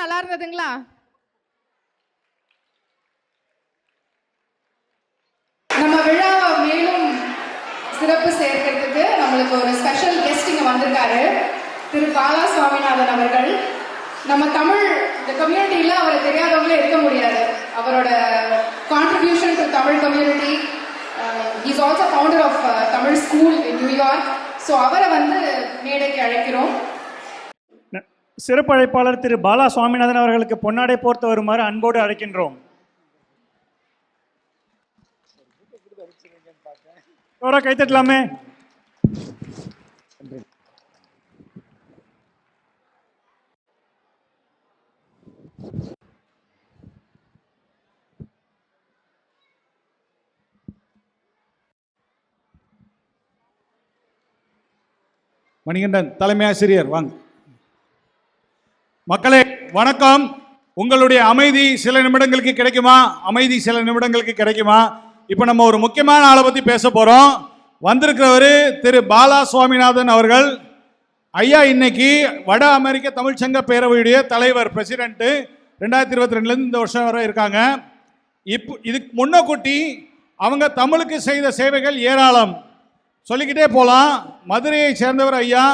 நல்லா இருந்ததுங்களா? நம்ம விழாவை மேலும் சிறப்பு சேர்க்கிறதுக்கு நம்மளுக்கு ஒரு ஸ்பெஷல் கெஸ்ட் இங்க வந்திருக்காரு, திரு பாலா சுவாமிநாதன் அவர்கள். நம்ம தமிழ் இந்த கம்யூனிட்டியில அவரை தெரியாதவங்களே இருக்க முடியாது. அவரோட contribution to Tamil community, is also founder of Tamil school in New York. So அவரை வந்து மேடைக்கு அழைக்கிறோம். சிறப்பு அழைப்பாளர் திரு பாலா சுவாமிநாதன் அவர்களுக்கு பொன்னாடை போர்த்து வருமாறு அன்போடு அழைக்கின்றோம். கைத்தட்டலாமே. மணிகண்டன் தலைமை ஆசிரியர் வாங்க. மக்களே வணக்கம். உங்களுடைய அமைதி சில நிமிடங்களுக்கு கிடைக்குமா? அமைதி சில நிமிடங்களுக்கு கிடைக்குமா? இப்போ நம்ம ஒரு முக்கியமான ஆளை பற்றி பேச போகிறோம். வந்திருக்கிறவர் திரு பாலா சுவாமிநாதன் அவர்கள். ஐயா இன்னைக்கு வட அமெரிக்க தமிழ்ச்சங்க பேரவையுடைய தலைவர், பிரசிடென்ட்டு. 2022 இந்த வருஷம் வரை இருக்காங்க. இதுக்கு முன்னக்கூட்டி அவங்க தமிழுக்கு செய்த சேவைகள் ஏராளம், சொல்லிக்கிட்டே போகலாம். மதுரையை சேர்ந்தவர் ஐயா.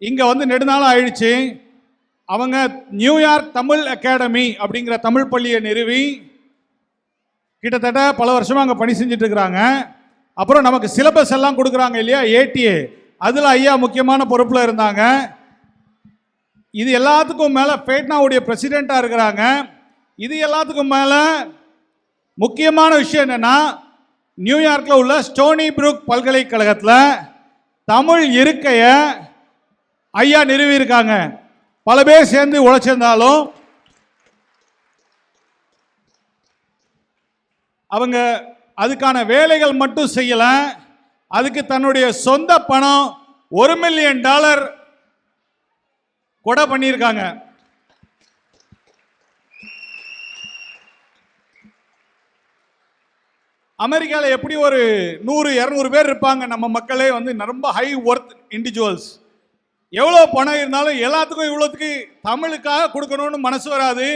இங்கே வந்து நெடுநாள் ஆயிடுச்சு. அவங்க நியூயார்க் தமிழ் அகாடமி அப்படிங்கிற தமிழ் பள்ளியை நிறுவி கிட்டத்தட்ட பல வருஷமாக அங்கே பணி செஞ்சுட்டு இருக்கிறாங்க. அப்புறம் நமக்கு சிலபஸ் எல்லாம் கொடுக்குறாங்க இல்லையா, ஏடிஏ, அதில் ஐயா முக்கியமான பொறுப்பில் இருந்தாங்க. இது எல்லாத்துக்கும் மேலே ஃபேட்னாவுடைய பிரசிடெண்ட்டாக இருக்கிறாங்க. இது எல்லாத்துக்கும் மேலே முக்கியமான விஷயம் என்னென்னா, நியூயார்க்கில் உள்ள ஸ்டோனி புரூக் பல்கலைக்கழகத்தில் தமிழ் இருக்கையை ஐயா நிறுவியிருக்காங்க. பல பேர் சேர்ந்து உழைச்சிருந்தாலும் அவங்க அதுக்கான வேலைகள் மட்டும் செய்யல. அதுக்கு தன்னுடைய சொந்த பணம் $1 மில்லியன் கொடை பண்ணியிருக்காங்க. அமெரிக்காவில் எப்படி ஒரு 100-200 பேர் இருப்பாங்க. நம்ம மக்களே வந்து ரொம்ப ஹை ஒர்த் இண்டிவிஜுவல்ஸ். எவ்வளோ பணம் இருந்தாலும் எல்லாத்துக்கும் இவ்வளோத்துக்கு தமிழுக்காக கொடுக்கணும்னு மனசு வராது.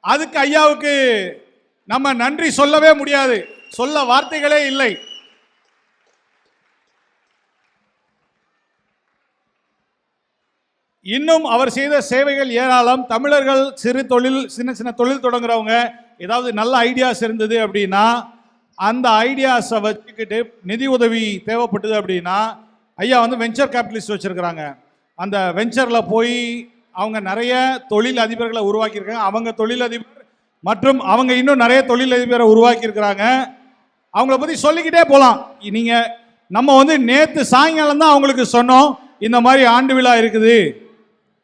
அதுக்கு ஐயாவுக்கு நம்ம நன்றி சொல்லவே முடியாது, சொல்ல வார்த்தைகளே இல்லை. இன்னும் அவர் செய்த சேவைகள் ஏராளம். தமிழர்கள் சின்ன சின்ன தொழில் தொடங்குறவங்க ஏதாவது நல்ல ஐடியாஸ் இருந்தது அப்படின்னா அந்த ஐடியாஸை வச்சுக்கிட்டு நிதி உதவி தேவைப்பட்டது அப்படின்னா ஐயா வந்து வெஞ்சர் கேபிட்டலிஸ்ட் வச்சுருக்கிறாங்க. அந்த வெஞ்சரில் போய் அவங்க நிறைய தொழில் அதிபர்களை உருவாக்கியிருக்காங்க. அவங்க தொழிலதிபர் மற்றும் அவங்க இன்னும் நிறைய தொழிலதிபரை உருவாக்கியிருக்கிறாங்க. அவங்கள பற்றி சொல்லிக்கிட்டே போகலாம். நீங்கள் நம்ம வந்து நேற்று சாயங்காலம் தான் அவங்களுக்கு சொன்னோம், இந்த மாதிரி ஆண்டு விழா இருக்குது,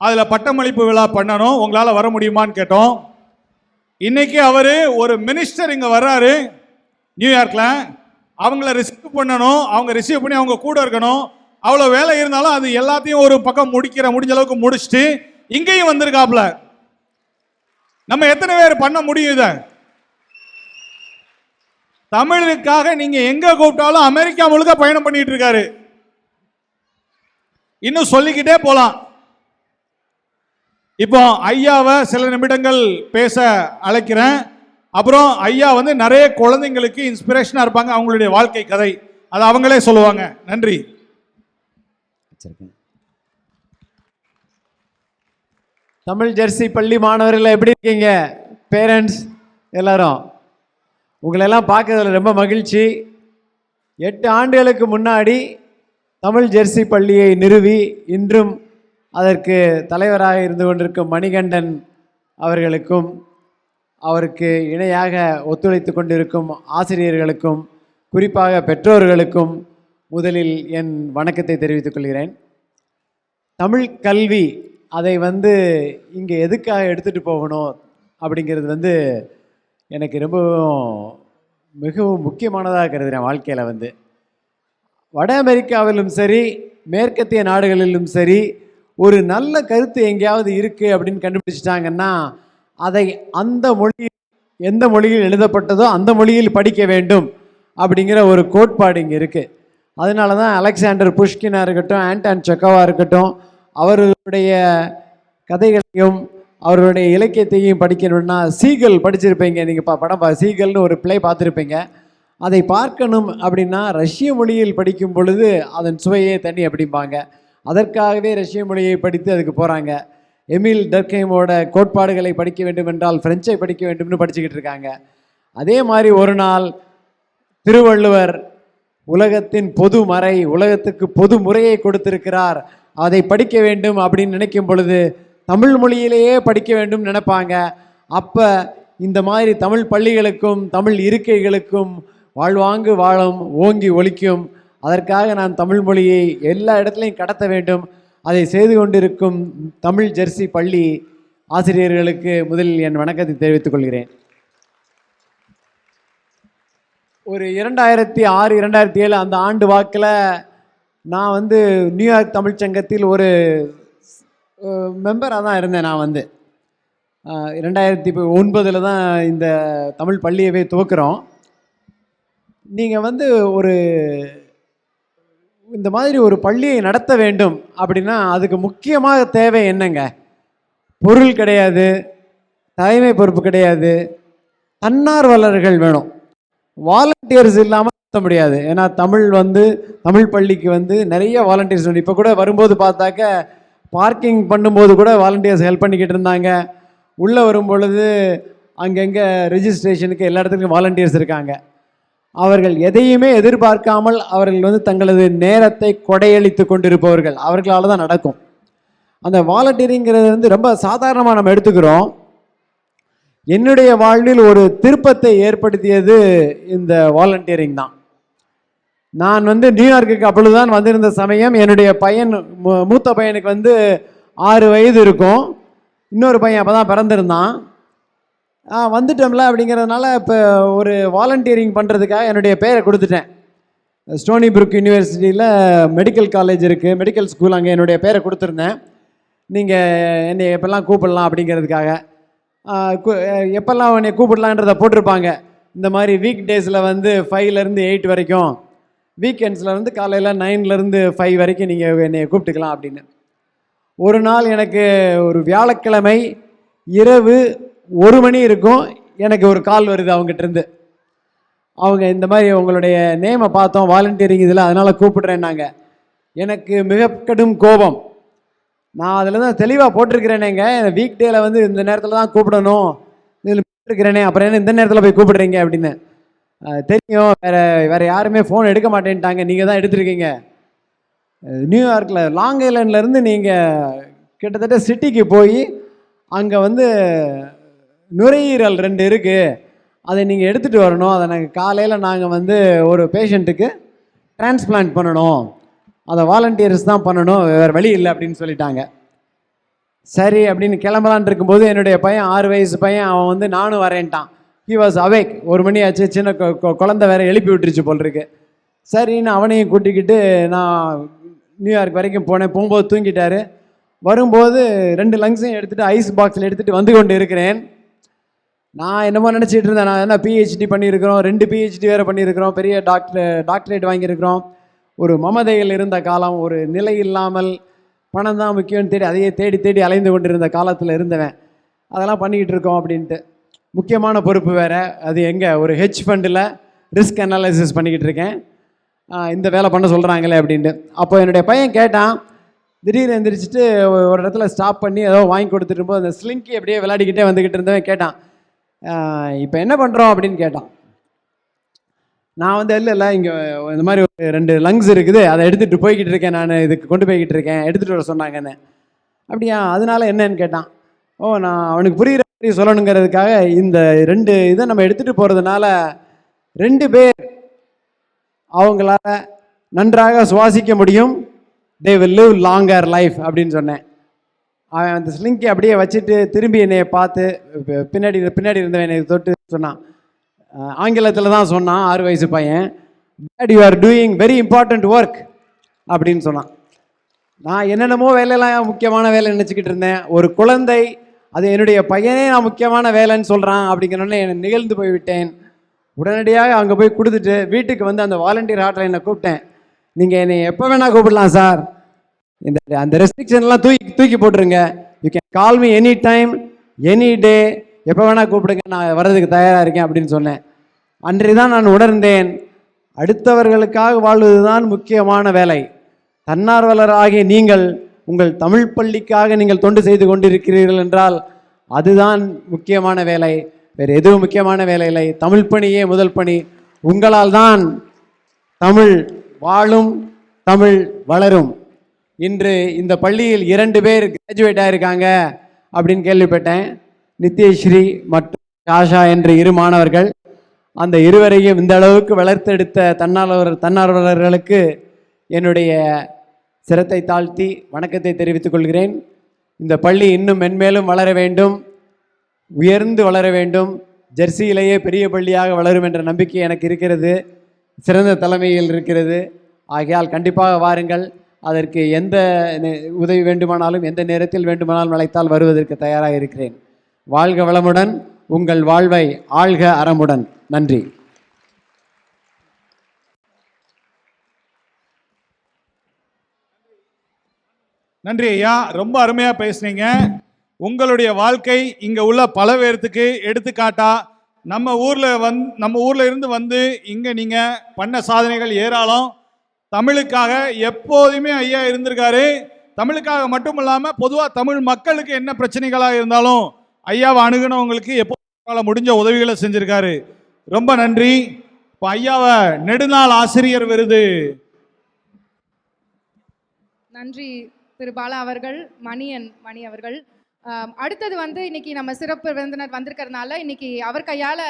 அதில் பட்டமளிப்பு விழா பண்ணணும், உங்களால் வர முடியுமான்னு கேட்டோம். இன்னைக்கு அவர் ஒரு மினிஸ்டர் இங்கே வர்றாரு நியூயார்க்கில். அவங்கள ரிசீவ் பண்ணணும், அவங்க ரிசீவ் பண்ணி அவங்க கூட இருக்கணும். அவ்வளோ வேலை இருந்தாலும் அது எல்லாத்தையும் ஒரு பக்கம் முடிஞ்ச அளவுக்கு முடிச்சுட்டு இங்கேயும் வந்திருக்காப்புல. நம்ம எத்தனை பேர் பண்ண முடியும் இதை? தமிழுக்காக நீங்க எங்க கூப்பிட்டாலும் அமெரிக்கா முழுக்க பயணம் பண்ணிட்டு இருக்காரு. இன்னும் சொல்லிக்கிட்டே போலாம். இப்போ ஐயாவை சில நிமிடங்கள் பேச அழைக்கிறேன். அப்புறம் ஐயா வந்து நிறைய குழந்தைங்களுக்கு இன்ஸ்பிரேஷனா இருப்பாங்க, அவங்களுடைய வாழ்க்கை கதை அது அவங்களே சொல்லுவாங்க. நன்றி. தமிழ் ஜெர்சி பள்ளி மாணவர்கள் எப்படி இருக்கீங்க? பேரண்ட்ஸ் எல்லாரும் உங்களெல்லாம் பார்க்கறதுல ரொம்ப மகிழ்ச்சி. 8 ஆண்டுகளுக்கு முன்னாடி தமிழ் ஜெர்சி பள்ளியை நிறுவி இன்றும் அதற்கு தலைவராக இருந்து கொண்டிருக்கும் மணிகண்டன் அவர்களுக்கும் அவருக்கு இணையாக ஒத்துழைத்து கொண்டிருக்கும் ஆசிரியர்களுக்கும் குறிப்பாக பெற்றோர்களுக்கும் முதலில் என் வணக்கத்தை தெரிவித்துக் கொள்கிறேன். தமிழ் கல்வி அதை வந்து இங்கே எதுக்காக எடுத்துகிட்டு போகணும் அப்படிங்கிறது எனக்கு மிகவும் முக்கியமானதாக கருதுகிறேன். வாழ்க்கையில் வட அமெரிக்காவிலும் சரி மேற்கத்திய நாடுகளிலும் சரி ஒரு நல்ல கருத்து எங்கேயாவது இருக்குது அப்படின்னு கண்டுபிடிச்சிட்டாங்கன்னா அதை எந்த மொழியில் எழுதப்பட்டதோ அந்த மொழியில் படிக்க வேண்டும் அப்படிங்கிற ஒரு கோட்பாடு இங்கே இருக்குது. அதனால தான் அலெக்சாண்டர் புஷ்கினாக இருக்கட்டும், ஆண்டான் செக்கோவா இருக்கட்டும், அவர்களுடைய கதைகளையும் அவருடைய இலக்கியத்தையும் படிக்கணும்னா சீகல் படிச்சிருப்பீங்க நீங்கள். படம் சீகல்னு ஒரு பிளே பார்த்துருப்பீங்க. அதை பார்க்கணும் அப்படின்னா ரஷ்ய மொழியில் படிக்கும் பொழுது அதன் சுவையே தனி அப்படிம்பாங்க. அதற்காகவே ரஷ்ய மொழியை படித்து அதுக்கு போகிறாங்க. எமில் டர்கெய்மோட கோட்பாடுகளை படிக்க வேண்டும் என்றால் பிரெஞ்சை படிக்க வேண்டும்னு படிச்சுக்கிட்டு இருக்காங்க. அதே மாதிரி ஒரு நாள் திருவள்ளுவர் உலகத்தின் பொது மறை, உலகத்துக்கு பொது முறையை கொடுத்திருக்கிறார், அதை படிக்க வேண்டும் அப்படின்னு நினைக்கும் பொழுது தமிழ் மொழியிலேயே படிக்க வேண்டும் நினைப்பாங்க. அப்போ இந்த மாதிரி தமிழ் பள்ளிகளுக்கும் தமிழ் இருக்கைகளுக்கும் வாழ்வாங்கு வாழும், ஓங்கி ஒலிக்கும். அதற்காக நான் தமிழ் மொழியை எல்லா இடத்துலையும் கடத்த வேண்டும். அதை செய்து கொண்டிருக்கும் தமிழ் ஜெர்சி பள்ளி ஆசிரியர்களுக்கு முதலில் என் வணக்கத்தை தெரிவித்துக் கொள்கிறேன். ஒரு 2006 2007 அந்த ஆண்டு வாக்கில் நான் வந்து நியூயார்க் தமிழ்ச்சங்கத்தில் ஒரு மெம்பராக தான் இருந்தேன். நான் வந்து 2009 தான் இந்த தமிழ் பள்ளியவே துவக்கிறோம். நீங்கள் வந்து ஒரு இந்த மாதிரி ஒரு பள்ளியை நடத்த வேண்டும் அப்படின்னா அதுக்கு முக்கியமாக தேவை என்னங்க? பொருள் கிடையாது, தலைமை பொறுப்பு கிடையாது, தன்னார்வலர்கள் வேணும். வாலண்டியர்ஸ் இல்லாமல் நடத்த முடியாது. ஏன்னா தமிழ் பள்ளிக்கு வந்து நிறைய வாலண்டியர்ஸ் வேணும். இப்போ கூட வரும்போது பார்த்தாக்க பார்க்கிங் பண்ணும்போது கூட வாலண்டியர்ஸ் ஹெல்ப் பண்ணிக்கிட்டு இருந்தாங்க. உள்ளே வரும் பொழுது அங்கங்கே ரெஜிஸ்ட்ரேஷனுக்கு எல்லா இடத்துலையும் வாலண்டியர்ஸ் இருக்காங்க. அவர்கள் எதையுமே எதிர்பார்க்காமல் அவர்கள் வந்து தங்களது நேரத்தை கொடையளித்து கொண்டிருப்பவர்கள். அவர்களால் தான் நடக்கும். அந்த வாலண்டியரிங்கிறது வந்து ரொம்ப சாதாரணமாக நம்ம எடுத்துக்கிறோம். என்னுடைய வாழ்வில் ஒரு திருப்பத்தை ஏற்படுத்தியது இந்த வாலண்டியரிங் தான். நான் வந்து நியூயார்க்குக்கு அப்பொழுதுதான் வந்திருந்த சமயம் என்னுடைய பையன், மூத்த பையனுக்கு வந்து 6 வயது இருக்கும். இன்னொரு பையன் அப்போ தான் பிறந்திருந்தான். வந்துட்டோம்ல அப்படிங்கிறதுனால இப்போ ஒரு வாலண்டியரிங் பண்ணுறதுக்காக என்னுடைய பேரை கொடுத்துட்டேன். ஸ்டோனி புரூக் யூனிவர்சிட்டியில் மெடிக்கல் காலேஜ் இருக்குது, மெடிக்கல் ஸ்கூல், அங்கே என்னுடைய பேரை கொடுத்துருந்தேன். நீங்கள் என்னை எப்போல்லாம் கூப்பிடலாம் அப்படிங்கிறதுக்காக. எப்போல்லாம் என்னை கூப்பிடலான்றதை போட்டிருப்பாங்க. இந்த மாதிரி வீக் டேஸில் வந்து 5லேருந்து 8 வரைக்கும், வீக்கெண்ட்ஸில் வந்து காலையில் 9லேருந்து 5 வரைக்கும் நீங்கள் என்னை கூப்பிட்டுக்கலாம் அப்படின்னு. ஒரு நாள் எனக்கு ஒரு வியாழக்கிழமை இரவு 1 மணி இருக்கும், எனக்கு ஒரு கால் வருது அவங்ககிட்டருந்து. அவங்க இந்த மாதிரி உங்களுடைய நேமை பார்த்தோம் வாலண்டியரிங் இதில், அதனால் கூப்பிடுறேன்னாங்க. எனக்கு மிக கடும் கோபம். நான் அதில் தான் தெளிவாக போட்டிருக்கிறேனேங்க, வீக் டேயில் வந்து இந்த நேரத்தில் தான் கூப்பிடணும், இதில் போட்டிருக்கிறேனே, அப்புறம் என்ன இந்த நேரத்தில் போய் கூப்பிடுறீங்க அப்படின்னு. தெரியும், வேறு யாருமே ஃபோன் எடுக்க மாட்டேன்ட்டாங்க, நீங்கள் தான் எடுத்துருக்கீங்க. நியூயார்க்கில் லாங் ஐலண்ட்லேருந்து நீங்கள் கிட்டத்தட்ட சிட்டிக்கு போய் அங்கே வந்து நுரையீரல் 2 இருக்குது, அதை நீங்கள் எடுத்துகிட்டு வரணும். அதை நாங்கள் வந்து ஒரு பேஷண்ட்டுக்கு டிரான்ஸ்பிளான்ட் பண்ணணும், அதை வாலண்டியர்ஸ் தான் பண்ணணும், வேறு வழி இல்லை அப்படின்னு சொல்லிட்டாங்க. சரி அப்படின்னு கிளம்பலான் இருக்கும்போது என்னுடைய பையன் 6 வயசு பையன், அவன் வந்து நானும் வரேன்ட்டான். He was awake. 1 மணி ஆச்சு, சின்ன குழந்தை வேறு எழுப்பி விட்டுருச்சு போல் இருக்கு. சரின்னு அவனையும் கூட்டிக்கிட்டு நான் நியூயார்க் வரைக்கும் போனேன். போகும்போது தூங்கிட்டாரு. வரும்போது 2 லங்ஸையும் எடுத்துகிட்டு ஐஸ் பாக்ஸில் எடுத்துகிட்டு வந்து கொண்டு இருக்கிறேன். நான் என்னமோ நினச்சிட்டு இருந்தேன், நான் என்ன PhD பண்ணியிருக்கிறோம், 2 PhD வேறு பண்ணியிருக்கிறோம், பெரிய டாக்டரேட் வாங்கியிருக்கிறோம். ஒரு மமதையில் இருந்த காலம், ஒரு நிலை இல்லாமல் பணம் தான் முக்கியம்னு அதையே தேடி அலைந்து கொண்டிருந்த காலத்தில் இருந்தவன். அதெல்லாம் பண்ணிக்கிட்டு இருக்கோம் அப்படின்ட்டு. முக்கியமான பொறுப்பு வேறு. அது எங்கே, ஒரு ஹெட்ஜ் ஃபண்டில் ரிஸ்க் அனாலிசிஸ் பண்ணிக்கிட்டு இருக்கேன். இந்த வேலை பண்ண சொல்கிறாங்களே அப்படின்ட்டு. அப்போ என்னுடைய பையன் கேட்டான், திடீர்னு எந்திரிச்சிட்டு ஒரு இடத்துல ஸ்டாப் பண்ணி ஏதோ வாங்கி கொடுத்துட்டு போது அந்த ஸ்லிங்கி அப்படியே விளையாடிக்கிட்டே வந்துக்கிட்டு இருந்தவன் கேட்டான், இப்போ என்ன பண்ணுறோம் அப்படின்னு கேட்டான். நான் வந்து இல்லை இங்கே இந்த மாதிரி ஒரு 2 லங்ஸ் இருக்குது, அதை எடுத்துகிட்டு போய்கிட்டு இருக்கேன், நான் இதுக்கு கொண்டு போய்கிட்டு இருக்கேன், எடுத்துகிட்டு வர சொன்னாங்கன்னு. அப்படியா, அதனால என்னன்னு கேட்டான். நான் அவனுக்கு புரிகிற மாதிரி சொல்லணுங்கிறதுக்காக இந்த 2 இதை நம்ம எடுத்துகிட்டு போகிறதுனால 2 பேர் அவங்களால நன்றாக சுவாசிக்க முடியும், they will live longer life அப்படின்னு சொன்னேன். அவன் அந்த ஸ்லிங்கி அப்படியே வச்சுட்டு திரும்பி என்னை பார்த்து பின்னாடி இருந்தவன் என்னை தொட்டு சொன்னான். ஆங்கிலத்தில் தான் சொன்னான், 6 வயசு பையன். Date, you are doing very important work அப்படின்னு சொன்னான். நான் என்னென்னமோ வேலையெல்லாம் முக்கியமான வேலை நினச்சிக்கிட்டு இருந்தேன். ஒரு குழந்தை, அது என்னுடைய பையனே நான் முக்கியமான வேலைன்னு சொல்கிறான் அப்படிங்கிறோன்னே என்னை நிகழ்ந்து போய்விட்டேன். உடனடியாக அங்கே போய் கொடுத்துட்டு வீட்டுக்கு வந்து அந்த வாலண்டியர் ஹாட்லைனை கூப்பிட்டேன். நீங்கள் என்னை எப்போ வேணால் கூப்பிடலாம் சார், அந்த ரெஸ்ட்ரிக்ஷன்லாம் தூக்கி போட்டுருங்க. You can call me any time any day எப்போ வேணால் கூப்பிடுங்க, நான் வர்றதுக்கு தயாராக இருக்கேன் அப்படின்னு சொன்னேன். அன்றைய தான் நான் உணர்ந்தேன், அடுத்தவர்களுக்காக வாழ்வது தான் முக்கியமான வேலை. தன்னார்வலர் ஆகிய நீங்கள் உங்கள் தமிழ் பள்ளிக்காக நீங்கள் தொண்டு செய்து கொண்டிருக்கிறீர்கள் என்றால் அதுதான் முக்கியமான வேலை, வேறு எதுவும் முக்கியமான வேலை இல்லை. தமிழ் பணியே முதல் பணி. உங்களால் தான் தமிழ் வாழும், தமிழ் வளரும். இன்று இந்த பள்ளியில் 2 பேர் கிராஜுவேட் ஆகியிருக்காங்க அப்படின்னு கேள்விப்பட்டேன். நித்யஸ்ரீ மற்றும் ஆஷா என்று 2 மாணவர்கள். அந்த இருவரையும் இந்த அளவுக்கு வளர்த்தெடுத்த தன்னார்வலர்களுக்கு என்னுடைய சிரத்தை தாழ்த்தி வணக்கத்தை தெரிவித்துக் கொள்கிறேன். இந்த பள்ளி இன்னும் மென்மேலும் வளர வேண்டும், உயர்ந்து வளர வேண்டும். ஜெர்சியிலேயே பெரிய பள்ளியாக வளரும் என்ற நம்பிக்கை எனக்கு இருக்கிறது, சிறந்த தலைமையில் இருக்கிறது. ஆகையால் கண்டிப்பாக வாருங்கள். அதற்கு எந்த உதவி வேண்டுமானாலும் எந்த நேரத்தில் வேண்டுமானாலும் அழைத்தால் வருவதற்கு தயாராக இருக்கிறேன். வாழ்க வளமுடன், உங்கள் வாழ்வை ஆள்க அறமுடன். நன்றி. நன்றி ஐயா, ரொம்ப அருமையாக பேசுனீங்க. உங்களுடைய வாழ்க்கை இங்கே உள்ள பல பேர்த்துக்கு எடுத்துக்காட்டா. நம்ம ஊரில் இருந்து வந்து இங்கே நீங்கள் பண்ண சாதனைகள் ஏராளம். தமிழுக்காக எப்போதுமே ஐயா இருந்திருக்காரு. தமிழுக்காக மட்டும் இல்லாமல் பொதுவாக தமிழ் மக்களுக்கு என்ன பிரச்சனைகளாக இருந்தாலும் ஐயாவை அணுகுனவங்களுக்கு எப்போ முடிஞ்ச உதவிகளை செஞ்சுருக்காரு. ரொம்ப நன்றி. இப்போ ஐயாவை நெடுநாள் ஆசிரியர் விருது. நன்றி திரு பாலா அவர்கள், மணி அவர்கள். அடுத்தது வந்து இன்னைக்கு நம்ம சிறப்பு விருந்தினர் வந்திருக்கிறதுனால இன்னைக்கு அவர் கையால்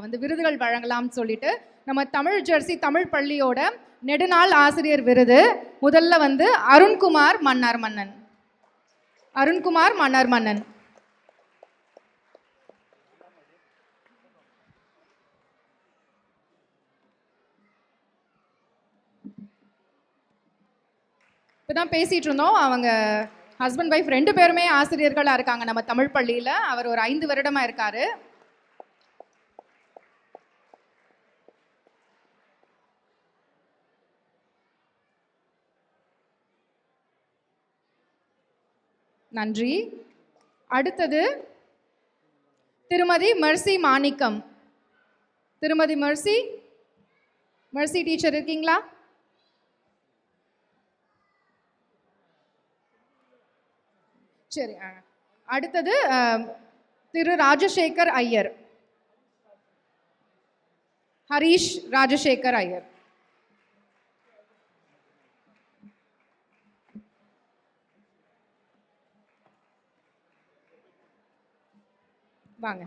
வந்து விருதுகள் வழங்கலாம்னு சொல்லிட்டு நம்ம தமிழ் ஜெர்சி தமிழ் பள்ளியோட நெடுநாள் ஆசிரியர் விருது முதல்ல வந்து அருண்குமார் மன்னார் மன்னன். இப்போதான் பேசிட்டு இருந்தோம், அவங்க ஹஸ்பண்ட் ஒய்ஃப் 2 பேருமே ஆசிரியர்களாக இருக்காங்க நம்ம தமிழ் பள்ளியில். அவர் ஒரு 5 வருடமாக இருக்காரு. நன்றி. அடுத்தது திருமதி மெர்சி மாணிக்கம். திருமதி மெர்சி டீச்சர் இருக்கீங்களா? சரி. அடுத்தது திரு ராஜசேகர் ஐயர், ஹரீஷ் ராஜசேகர் ஐயர். வாங்க.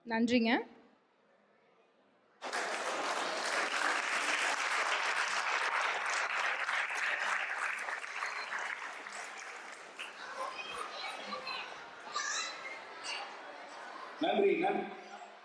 நன்றிங்க. நன்றி.